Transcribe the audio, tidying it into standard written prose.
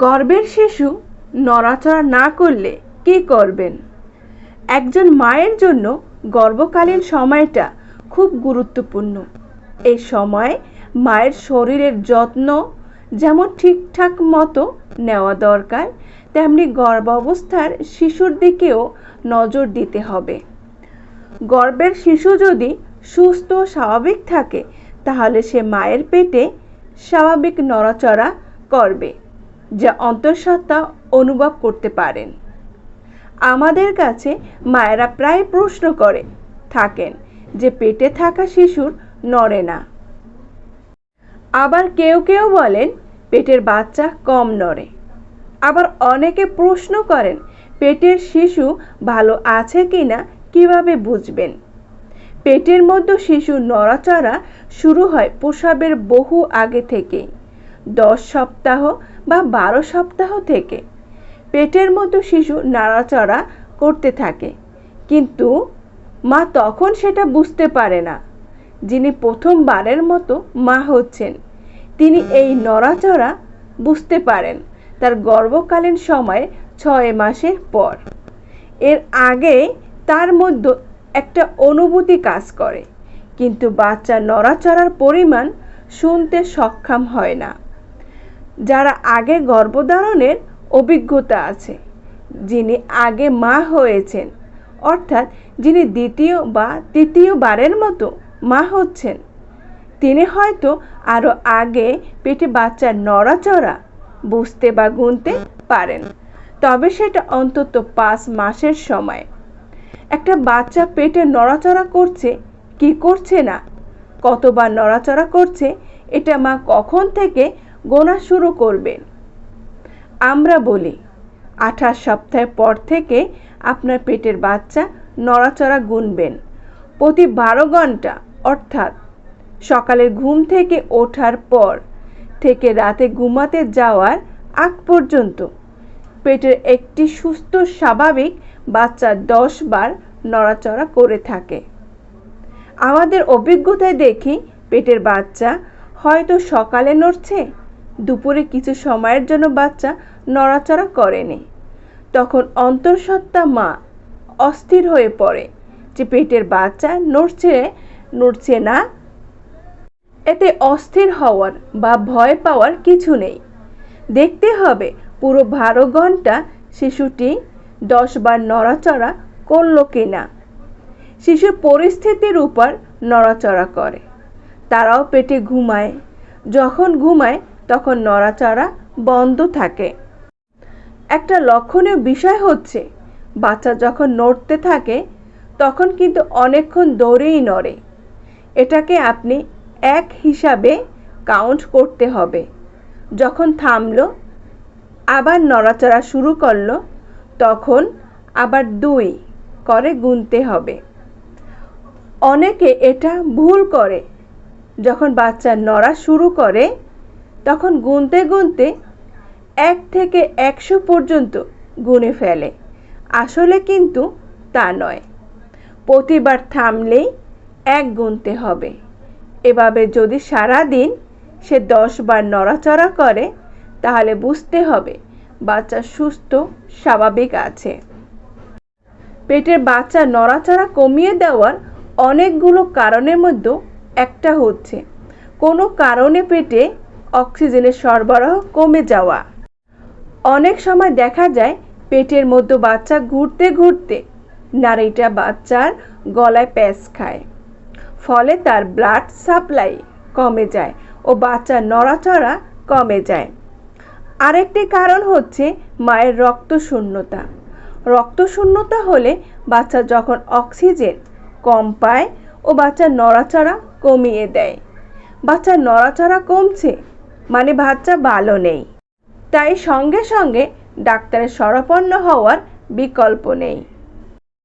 গর্ভের শিশু নড়াচড়া না করলে কি করবেন? একজন মায়ের জন্য গর্ভকালীন সময়টা খুব গুরুত্বপূর্ণ। এই সময় মায়ের শরীরের যত্ন যেমন ঠিকঠাক মতো নেওয়া দরকার, তেমনি গর্ভাবস্থার শিশুর দিকেও নজর দিতে হবে। গর্ভের শিশু যদি সুস্থ ও স্বাভাবিক থাকে, তাহলে সে মায়ের পেটে স্বাভাবিক নড়াচড়া করবে, যা অন্তঃসত্ত্বা অনুভব করতে পারেন। আমাদের কাছে মায়েরা প্রায় প্রশ্ন করে থাকেন যে পেটে থাকা শিশুর নড়ে না। আবার কেউ কেউ বলেন পেটের বাচ্চা কম নড়ে। আবার অনেকে প্রশ্ন করেন পেটের শিশু ভালো আছে কিনা কিভাবে বুঝবেন? পেটের মধ্যে শিশুর নড়াচড়া শুরু হয় প্রসবের বহু আগে থেকে, 10 সপ্তাহ বা 12 সপ্তাহ থেকে পেটের মধ্যে শিশু নাড়াচড়া করতে থাকে, কিন্তু মা তখন সেটা বুঝতে পারে না। যিনি প্রথমবারের মতো মা হচ্ছেন, তিনি এই নড়াচড়া বুঝতে পারেন তার গর্ভকালীন সময়ে 6 মাসের পর। এর আগে তার মধ্যে একটা অনুভূতি কাজ করে, কিন্তু বাচ্চা নড়াচড়ার পরিমাণ শুনতে সক্ষম হয় না। যারা আগে গর্ভধারণের অভিজ্ঞতা আছে, যিনি আগে মা হয়েছেন, অর্থাৎ যিনি দ্বিতীয় বা তৃতীয়বারের মতো মা হচ্ছেন, তিনি হয়তো আরও আগে পেটে বাচ্চার নড়াচড়া বুঝতে বা গুনতে পারেন, তবে সেটা অন্তত 5 মাসের সময়। একটা বাচ্চা পেটে নড়াচড়া করছে কি করছে না, কতবার নড়াচড়া করছে, এটা মা কখন থেকে গোনা শুরু করবেন? আমরা বলি 28 সপ্তাহের পর থেকে আপনার পেটের বাচ্চা নড়াচড়া গুনবেন। প্রতি 12 ঘন্টা, অর্থাৎ সকালের ঘুম থেকে ওঠার পর থেকে রাতে ঘুমাতে যাওয়ার আগ পর্যন্ত পেটের একটি সুস্থ স্বাভাবিক বাচ্চা 10 বার নড়াচড়া করে থাকে। আমাদের অভিজ্ঞতায় দেখি পেটের বাচ্চা হয়তো সকালে নড়ছে, দুপুরে কিছু সময়ের জন্য বাচ্চা নড়াচড়া করেনি। তখন অন্তঃসত্ত্বা মা অস্থির হয়ে পড়ে যে পেটের বাচ্চা নড়ছে না। এতে অস্থির হওয়ার বা ভয় পাওয়ার কিছু নেই। দেখতে হবে পুরো 12 ঘন্টা শিশুটি 10 বার নড়াচড়া করলো কিনা। শিশুর পরিস্থিতির উপর নড়াচড়া করে, তারাও পেটে ঘুমায়। যখন ঘুমায় তখন নড়াচড়া বন্ধ থাকে। একটা লক্ষণীয় বিষয় হচ্ছে বাচ্চা যখন নড়তে থাকে তখন কিন্তু অনেকক্ষণ ধরেই নড়ে। এটাকে আপনি 1 হিসাবে কাউন্ট করতে হবে। যখন থামলো, আবার নড়াচড়া শুরু করলো, তখন আবার 2 করে গুনতে হবে। অনেকে এটা ভুল করে, যখন বাচ্চা নড়া শুরু করে তখন গুনতে গুনতে 1 থেকে 100 পর্যন্ত গুনে ফেলে। আসলে কিন্তু তা নয়, প্রতিবার থামলেই 1 গুনতে হবে। এভাবে যদি সারাদিন সে 10 বার নড়াচড়া করে, তাহলে বুঝতে হবে বাচ্চা সুস্থ স্বাভাবিক আছে। পেটের বাচ্চা নড়াচড়া কমিয়ে দেওয়ার অনেকগুলো কারণের মধ্যে একটা হচ্ছে কোনো কারণে পেটে অক্সিজেনের সরবরাহ কমে যাওয়া। অনেক সময় দেখা যায় পেটের মধ্যে বাচ্চা ঘুরতে ঘুরতে নাড়িটা বাচ্চার গলায় প্যাঁচ খায়, ফলে তার ব্লাড সাপ্লাই কমে যায় ও বাচ্চার নড়াচড়া কমে যায়। আরেকটি কারণ হচ্ছে মায়ের রক্তশূন্যতা। রক্তশূন্যতা হলে বাচ্চা যখন অক্সিজেন কম পায় ও বাচ্চার নড়াচড়া কমিয়ে দেয়। বাচ্চার নড়াচড়া কমছে মানে বাচ্চা ভালো নেই, তাই সঙ্গে সঙ্গে ডাক্তারের শরণাপন্ন হওয়ার বিকল্প নেই।